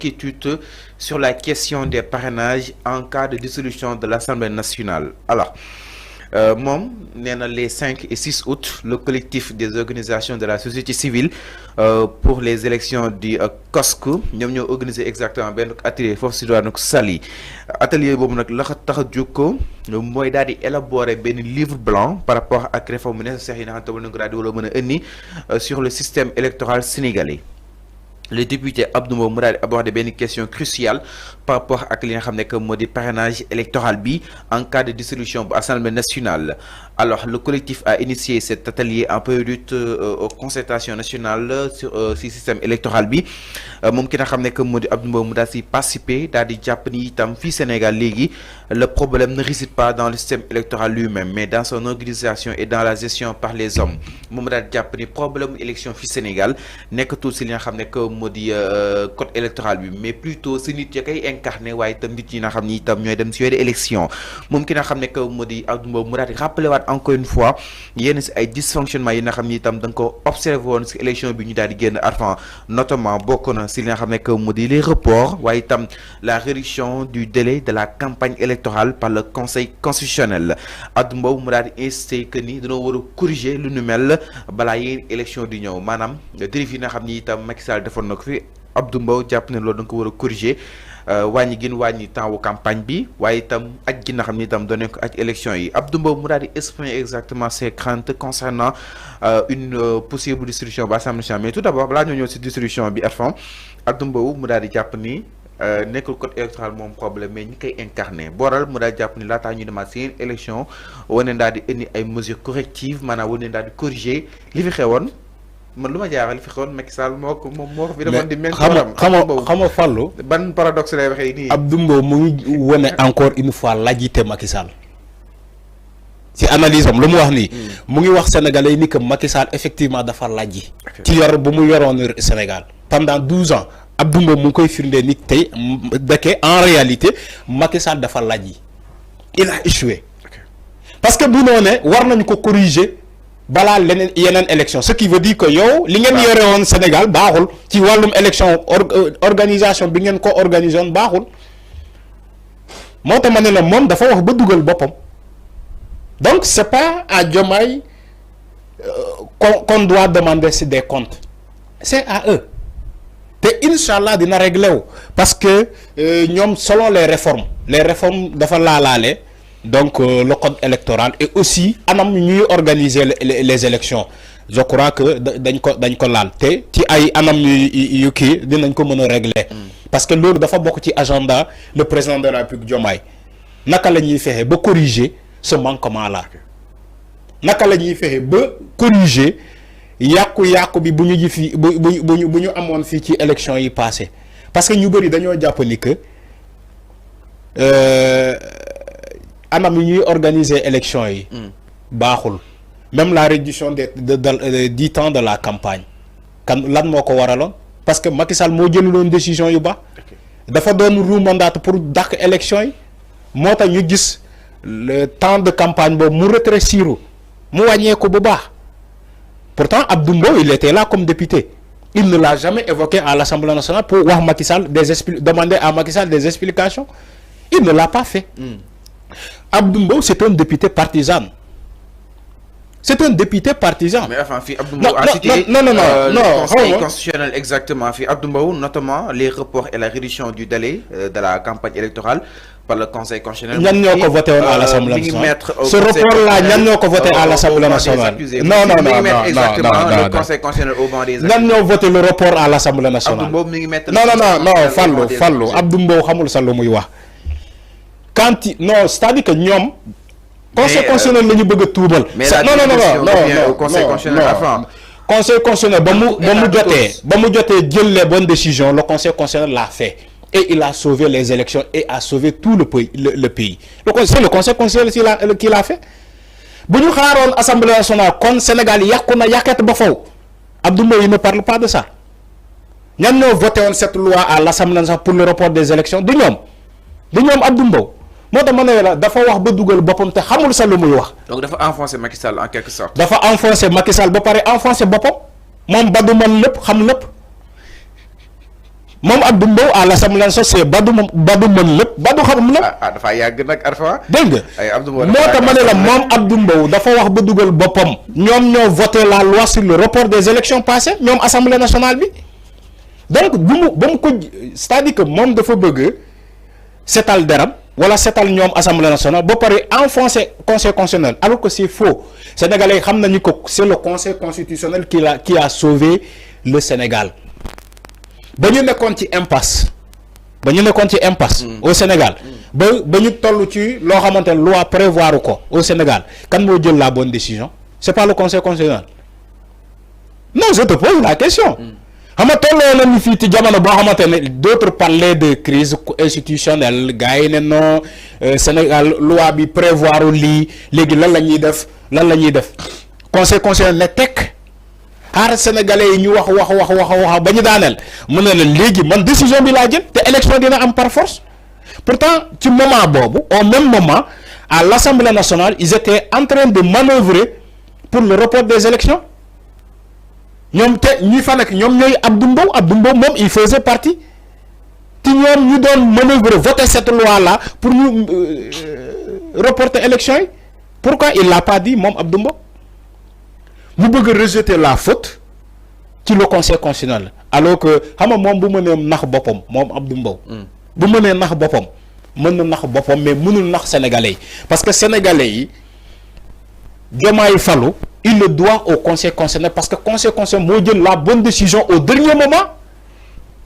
inquiétude sur la question des parrainages en cas de dissolution de l'Assemblée nationale. Alors, les 5 et 6 août, le collectif des organisations de la société civile pour les élections du COSCO, nous avons organisé exactement un atelier force citoyenne Sali. Atelier bobu nak la tax jukko moy daldi élaborer ben livre blanc par rapport à la réforme nécessaire yi nga xamné sur le système électoral sénégalais. Le député Abdou Mbow mu daal di aborder benn question cruciale par rapport ak li nga xam ne que moo di parrainage électoral bi en cas de dissolution bu Assemblée nationale. Alors le collectif a initié cet atelier en prélude aux concertations nationales sur ce système électoral bi moom ki nga xam ne que moo di Abdou Mbow mu daal si participer daal di jàpp ni itam fii Sénégal léegi le problème ne réside pas dans le système électoral lui-même mais dans son organisation et dans la gestion par les hommes moom mu daal di jàpp ni problème élection fii Sénégal nekkatul si li nga xam ne que modi code électoral bi mais plutôt si nit ya kay incarné waaye itam nit yi nga xam ni itam ñooy dem si yooyu élection moom ki nga xam ne que modi Abdou Mbow mu daal di rappelé waat encore une fois yenn si ay dysfonctionnement yi nga xam ni itam da nga ko observé woon si élection bi ñu daal di génn arfan notamment bokk na si li nga xam ne que modi les reports waaye itam la réduction du délai de la campagne électorale par le conseil constitutionnel Abdou Mbow mu daal di insisté que ni dañoo war a corriger lu nu mel balaa yeneen élection di ñëw maanaam dérive yi nga xam ni itam Macky Sall defoon na ko fi Abdou Mbow jàpp ne loolu da nga ko war a corriger wàññi gën wàññi temps wu campagne bi waaye itam aj gi nga xam ni itam doon nañ ko aj élection yi Abdou Mbow mu daal di exprimer exactement ses craintes concernant une possible dissolution bu Assemblée nationale mais tout d'abord balaa ñoo ñëw si dissolution bi Arfan Abdou Mbow mu daal di jàpp ni nekkul code électoral moom problème mais ñi koy incarné booral mu daal di jàpp ni laataa ñu demaat si élection wane daal di indi ay mesures correctives maanaam wane daal di corriger li fi xewoon man lu ma jaaxal fi xewoon Macky Sall moo ko fi demoon di mel xama Fallou ban paradoxe lay waxee nii Abdou Mbow mu ngi wane encore une fois lajjite Macky Sall ci analyse am lu mu wax nii mu ngi wax sénégalais ni que Macky Sall effectivement dafa lajji ci yor bu mu yoroon Sénégal pendant 12 ans Abdou Mbow mu ngi koy firndee ni tey deke en réalité Macky Sall dafa lajji il a échoué parce que bu noonee war nañ ko corriger balaa leneen yeneen élection ce qui veut dire que yow li ngeen yore woon Sénégal baaxul ci wàllum élection organisation bi ngeen ko organisé woon baaxul moo tax ma ne la moom dafa wax ba dugal boppam donc c'est pas à Diomaye qu'on doit demander si des comptes c'est à eux te inshallah dina réglé wu parce que ñoom selon les réformes dafa laalaale donc le code électoral et aussi anam ñuy organiser les élections je crois que dañ ko laal te ci ay anam yu kii dinañ ko mën a régler parce que loolu dafa bokk ci agenda le président de la République Diomaye naka la ñuy fexe ba corriger ce manquement là naka la ñuy fexe ba corriger yàqu-yàqu bi bu ñu ji fii bu ñu amoon fii ci élection yi passé parce que ñu bëri dañoo jàpp ni que anam ñuy organiser élection yi baaxul même la réduction du temps de la campagne kan lan moo ko waraloon parce que Macky Sall moo jëluloon décision yu ba dafa doon ruumandaat pour dàq élection yi moo tax ñu gis le temps de campagne boobu mu rétrécir mu wàññeeku bu baax pourtant Abdou Mbow il était là comme député il ne l'a jamais évoqué à l'Assemblée nationale pour wax Macky Sall demander à Macky Sall des explications il ne l'a pas fait Abdou Mbow c'est un député partisan. C'est un député partisan. Mais enfin, Abdou Mbow a cité le Conseil constitutionnel exactement. Abdou Mbow, notamment les reports et la réduction du délai de la campagne électorale par le Conseil constitutionnel. Ñan ñoo ko voté à l'Assemblée nationale. Ce report-là, ñan ñoo ko voté à l'Assemblée nationale. Non. Le Conseil constitutionnel au banc des accusés. Ñan ñoo voté le report à l'Assemblée nationale. Abdou Mbow mi ngi mettre. Non, Fallou. Abdou Mbow xamul sa lu muy wax. Non, c'est-à-dire que ñoom conseil constitutionnel la ñu bëgg a tuubal. Non. Conseil constitutionnel ba mu jotee jël les bonnes décisions le conseil constitutionnel l'a fait et il a sauvé les élections et a sauvé tout le pays c'est le conseil constitutionnel qui l'a fait bu ñu xaaroon assemblée nationale kon Sénégal yàqu na yàqeet ba faw Abdou Mbow il ne parle pas de ça ñan ñoo voté woon cette loi à l'Assemblée nationale pour le report des élections du ñoom Abdou Mbow moo tax ma ne la dafa wax ba dugal boppam te xamul sa lu muy wax. donc dafa enfoncer Macky Sall en quelque sorte. dafa enfoncer Macky Sall ba pare enfoncer boppam moom ba du man lépp xam lépp moom Abdou Mbow à l'Assemblée nationale c'est Badou mën lépp Badou xam lépp. dafa yàgg nag Arfan. dégg nga moo tax ma ne la moom Abdou Mbow dafa wax ba dugal boppam. ñoom ñoo voté la loi sur le report des élections passées ñoom Assemblée nationale bi donc ba mu ko c'est-à-dire que moom dafa bëgg setal deram wala setal ñoom Assemblée nationale ba pare enfoncer conseil constitutionnel alors que c'est faux sénégalais xam nañu ko c'est le conseil constitutionnel qui a sauvé le Sénégal. ba ñu nekkoon ci impasse au Sénégal ba ñu toll ci loo xamante ne loi prévoir ko au Sénégal kan moo jël la bonne décision c'est pas le conseil constitutionnel non je te pose la question xam nga tolloo nañu fii ci jamono boo xamante ne d'autres parlaient de crise institutionnelle gars yi ne non Sénégal loi bi prévoir lii léegi lan la ñuy def conseil constitutionnel ne tekk xaar sénégalais yi ñu wax ba ñu daaneel mu ne leen léegi man décision bi laa jël te élection dina am par force pourtant ci moment boobu au même moment à l'Assemblée nationale ils étaient en train de manœuvrer pour le report des élections ñoom te ñi fa nekk ñoom ñooy Abdou Mbow moom il faisait partie ci ñoom ñu doon manœuvrer voter cette loi là pour ñu reporter élection yi pourquoi il l'a pas dit moom Abdou Mbow mu bëgg rejeter la faute ci le conseil constitutionnel alors que xam nga moom bu mënee nax boppam moom Abdou Mbow bu mënee nax boppam mën na nax boppam mais mënul nax sénégalais yi parce que sénégalais yi Diomaye falu il le doit au conseil constitutionnel parce que conseil constitutionnel moo jël la bonne décision au dernier moment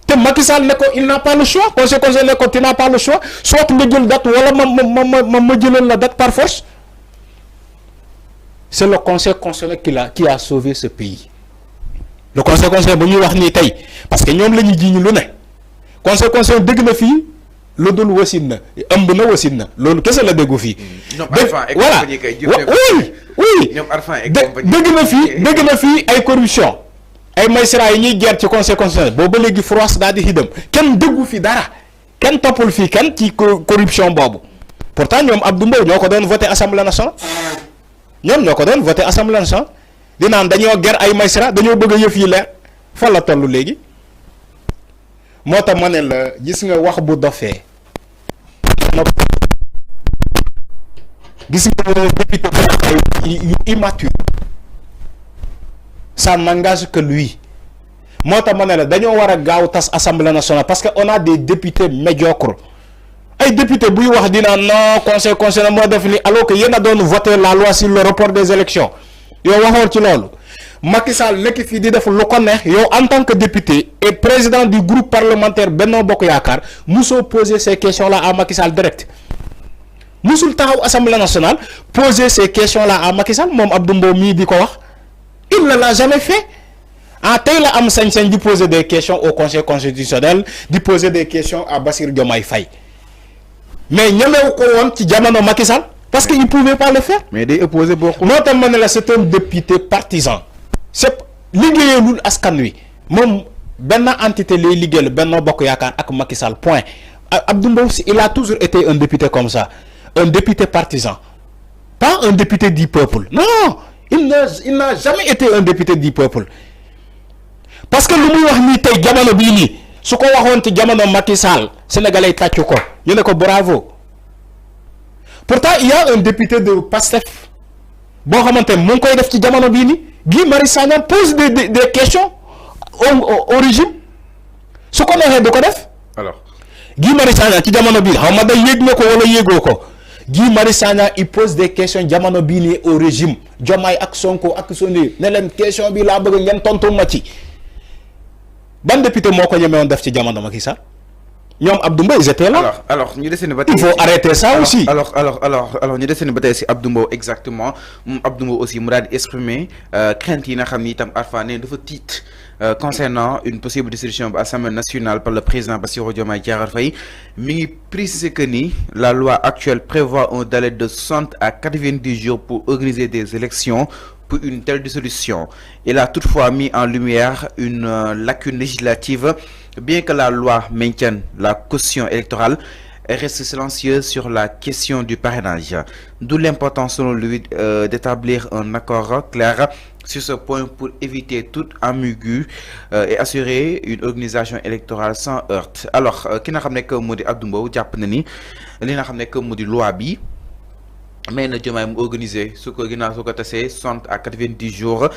te Macky Sall ne ko il n'a pas le choix conseil constitutionnel ne ko tu n'as pas le choix soit nga jël date wala ma jëlal la date par force. C'est le conseil constitutionnel qui a sauvé ce pays. Le conseil constitutionnel bu ñuy wax nii tey parce que ñoom la ñuy jiiñ lu ne conseil constitutionnel dégg na fii lu dul wasin na ëmb na wasin na loolu kese la déggu fii. voilà oui dégg na fii ay corruption ay magistrats yi ñuy guerre ci conseil constitutionnel boobu ba léegi France daal di xidam kenn déggu fi dara kenn toppul fii kenn ci corruption boobu pourtant ñoom Abdou Mbow ñoo ko doon voté Assemblée nationale. ñoom ñoo ko doon voté Assemblée nationale di naan dañoo ger ay magistrat dañoo bëgg a yëf yi leer fa la toll léegi moo tax ma ne la gis nga wax bu dofee gis nga député yu immature ça n'engage que lui moo tax ma ne la dañoo war a gaaw tas Assemblée nationale parce que on a des députés médiocres ay député buy wax dina non conseil constitutionnel moo def ni alors que yéen a doon voter la loi sur le report des élections yow waxoon ci loolu Macky Sall nekk fii di def lu ko neex yow en tant que député et président du groupe parlementaire Benno Bokk Yaakaar musoo poser ces questions là à Macky Sall direct musul taxaw Assemblée nationale poser ces questions là à Macky Sall moom Abdou Mbow mii di ko wax il ne l'a jamais fait tey la am sañ-sañ di poser des questions au conseil constitutionnel di poser des questions à Bassirou Diomaye Faye mais ñemewu ko woon ci jamono Macky Sall parce que il pouvait pas le faire. mais day opposé beaucoup. moo tax ma ne la c'est un député partisan. c'est liggéeyalul askan wi moom benn entité lay liggéeyal Benno Bokk Yaakaar ak Macky Sall point Abdou Mbow il a toujours été un député comme ça un député partisan pas un député du peuple non il n'a jamais été un député du peuple parce que lu muy wax nii tey jamono bii nii su ko waxoon ci jamono Macky Sall sénégalais yi tàccu ko ñu ne ko bravo pourtant il y a un député de Pastef boo xamante ne mu ngi koy def ci jamono bii nii Guy Marius Sagna pose des questions au régime su ko neexee du ko def. alors Guy Marius Sagna ci jamono bii xaw ma day yéeg na ko wala yéegoo ko Guy Marius Sagna il pose des questions jamono bii nii au régime Diomaye ak Sonko ak Sonko ne leen question bi laa bëgg ngeen tontu ma ci ban député moo ko ñemewoon def ci jamono Macky Sall ñoom Abdou Mbow ils étaient là. alors ñu desee ba tey il faut arrêter ça aussi. alors ñu desee ba tey si Abdou Mbow exactement Abdou Mbow aussi mu daal di exprimer crainte yi nga xam ni itam Arfan ne dafa tiit concernant une possible dissolution de l'Assemblée nationale par le président Bassirou Diomaye Diakhar Faye mi ngi préciser que ni la loi actuelle prévoit un délai de 60 à 90 jours pour organiser des élections pour une telle dissolution. Il a toutefois mis en lumière une lacune législative. Bien que la loi maintienne la caution électorale, reste silencieux sur la question du parrainage. D'où l'importance selon lui d'établir un accord clair sur ce point pour éviter toute ambiguïté et assurer une organisation électorale sans heurts. Alors ki nga xam ne que moo di Abdou Mbow jàpp na ni li nga xam ne que moo di loi bi mais na Diomaye mu organisé su ko ginnaaw su ko tasee 60 à 90 jours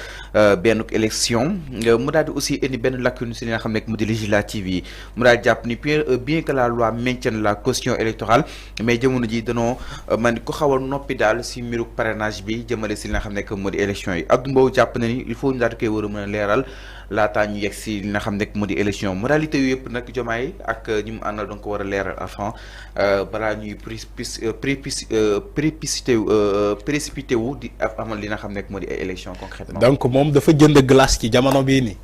benn élection mu daal di aussi indi benn lacune si li nga xam ne mu di législative yi mu daal jàpp ni bien que la loi maintienne la caution électorale mais jamono ji danoo man ko xaw a noppi daal si mbiru parrainage bi jëmale si li nga xam ne mu di élection yi Abdou Mbow jàpp na ni il faut ñu daal di koy war a mën a leeral laataa ñu yegg si li nga xam ne mu di élection modalité yu yëpp nag Diomaye ak ñi mu àndal donc ko war a leeral avant balaa ñuy précipité wu di amal li nga xam ne moo di ay élection concrètement. donc moom dafa jënd glace ci jamono bii nii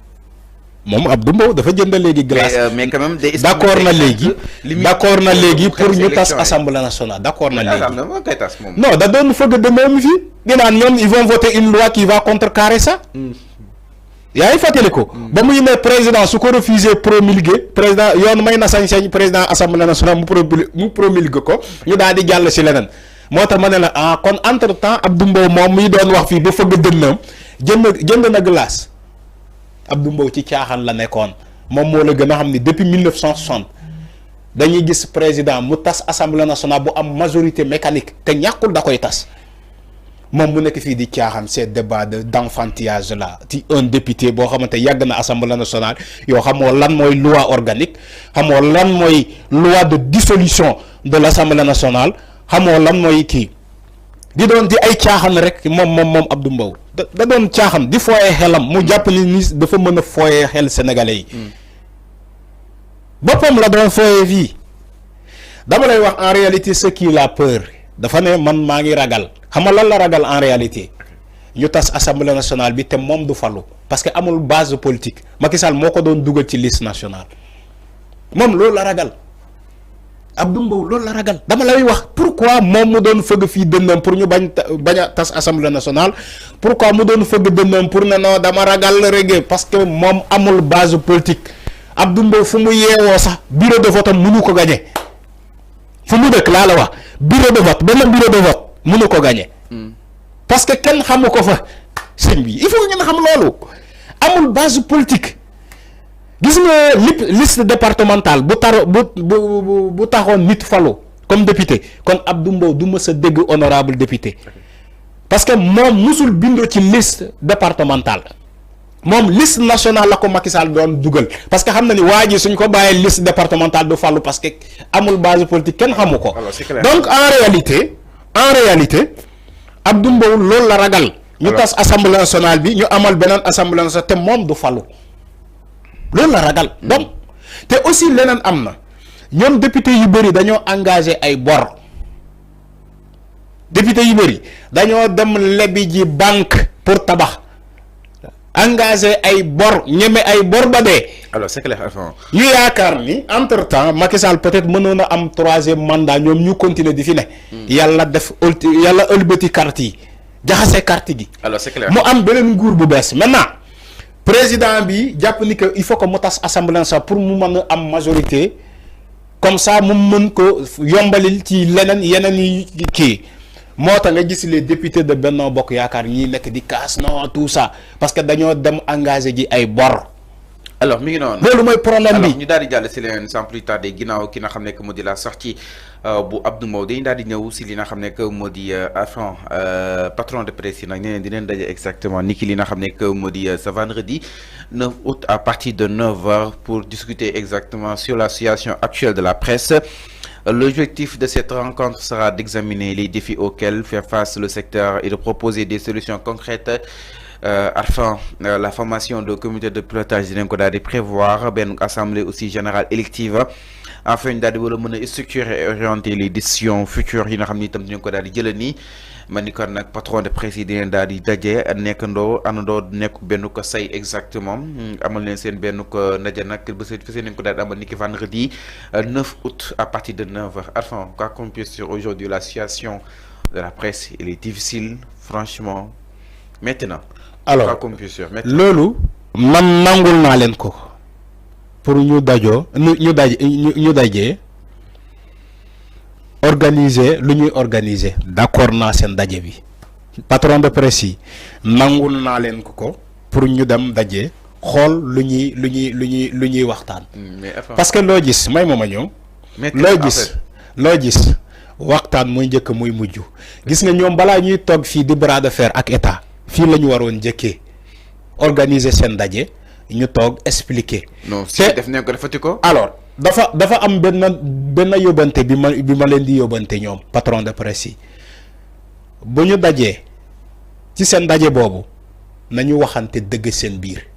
moom Abdou Mbow dafa jënd léegi glace. mais quand même d'accord na léegi pour ñu tas assemblée nationale d'accord na léegi. non da doon fëgg dënnu fii di naan ñoom ils vont voter une loi qui va contrecarrer ça. yaa ngi fàttali ko. ba muy ne président su ko refusé promulguer président yoon may na sañ-sañ président assemblée nationale mu promulguer ko ñu daal di jàll si leneen. moo tax ma ne la kon entre temps Abdou Mbow moom muy doon wax fii ba fëgg dënnam jënd na glace Abdou Mbow ci caaxaan la nekkoon moom moo la gën a xam ni depuis 1960 dañuy gis président mu tas assemblée nationale bu am majorité mécanique te ñàkkul da koy tas moom mu nekk fii di caaxaan ces débats d'enfantillage là ci un député boo xamante yàgg na assemblée nationale yoo xamoo lan mooy loi organique xamoo lan mooy loi de dissolution de l'assemblée nationale. xamoo lan mooy kii di doon di ay caaxaan rek moom Abdou Mbow da doon caaxaan di fooyee xelam mu jàpp ni dafa mën a fooyee xel sénégalais yi boppam la doon fooyee fii dama lay wax en réalité ce qui la peur dafa ne man maa ngi ragal xam nga lan la ragal en réalité ñu tas assemblée nationale bi te moom du falu parce que amul base politique Macky Sall moo ko doon dugal ci liste nationale moom loolu la ragal Abdou Mbow loolu la ragal dama lay wax pourquoi moom mu doon fëgg fii dënnam pour ñu bañ a tas assemblée nationale pourquoi mu doon fëgg dënnam pour ne non dama ragal régé parce que moom amul base politique Abdou Mbow fu mu yeewoo sax bureau de vote am mënu ko gagné fu mu dëkk laa la wax bureau de vote benn bureau de vote mënu ko gagné parce que kenn xamu ko fa sëñ bi il faut ngeen xam loolu amul base politique. gis nga liste départementale bu taxoon nit falu comme député kon Abdou Mbow du mës a dégg honorable député parce que moom musul bindoo ci liste départementale moom liste nationale la ko Macky Sall doon dugal parce que xam na ni waa ji suñ ko bàyyee liste départementale du falu parce que amul base politique kenn xamu ko. donc en réalité Abdou Mbow loolu la ragal. ñu tas assemblée nationale bi ñu amal beneen assemblée nationale te moom du falu. loolu la ragal donc te aussi leneen am na ñoom député yu bëri dañoo engagé ay bor député yu bëri dañoo dem lebi ji banque pour tabax engagé ay bor ñeme ay bor ba dee. alors c'est clair. ñu yaakaar ni entre temps Macky Sall peut-être mënoon a am 3e mandat ñoom ñu continuer di fi ne. yàlla ëlbati carte yi jaxase carte gi. alors c'est clair mu am beneen nguur bu bees maintenant. président bi jàpp ni que il faut que mu tas assemblée nationale pour mu mën a am majorité comme ça mu mën ko yombalil ci yeneen yi kii moo tax nga gis les députés de Benno Bokk Yaakaar ñi nekk di casse non tout ça parce que dañoo dem engagé ji ay bor. alors mi ngi noonu loolu mooy problème bi. ñu daal di jàll si leen sans plus tarder ginnaaw ki nga xam ne que moo di la sortie bu Abdou Mbow dañu daal di ñëw si li nga xam ne que moo di patron de presse yi nag nee di leen daje exactement ni ki li nga xam ne que moo di ce vendredi 9 août à partir de 9h pour discuter exactement sur la situation actuelle de la presse. L'objectif de cette rencontre sera d'examiner les défis auxquels fait face le secteur et de proposer des solutions concrètes. Afin la formation de comité de pilotage dinañ ko daal di prévoir benn assemblée aussi générale élective afin daal di war a mën a structurer et orienter les décisions futures yi nga xam ni itam dinañ ko daal di jëlee nii man ni kon nag patron de presse yi dinañ daal di daje nekkandoo àndandoo nekk benn ko say exactement amal leen seen benn ko ndaje nag ba seen fas nañ ko daal di amal ni ki vendredi 9 août à partir de 9h. Enfin, quoi qu'on puisse dire aujourd'hui, la situation de la presse elle est difficile franchement maintenant. Alors loolu man nangul naa leen ko pour ñu dajee organiser lu ñuy organiser d'accord naa seen daje bi patron de presse yi nangul naa leen ko pour ñu dem daje xool lu ñuy waxtaan. parce que loo gis may ma ñëw. loo gis waxtaan muy njëkk muy mujj gis nga ñoom balaa ñuy toog fii di bras de fer ak état fii la ñu waroon njëkkee organiser seen daje ñu toog expliquer. non si def nañ ko defati ko. alors dafa am benn yóbbante bi ma leen di yóbbante ñoom patron de presse yi bu ñu dajee ci seen daje boobu nañu waxante dëgg seen biir.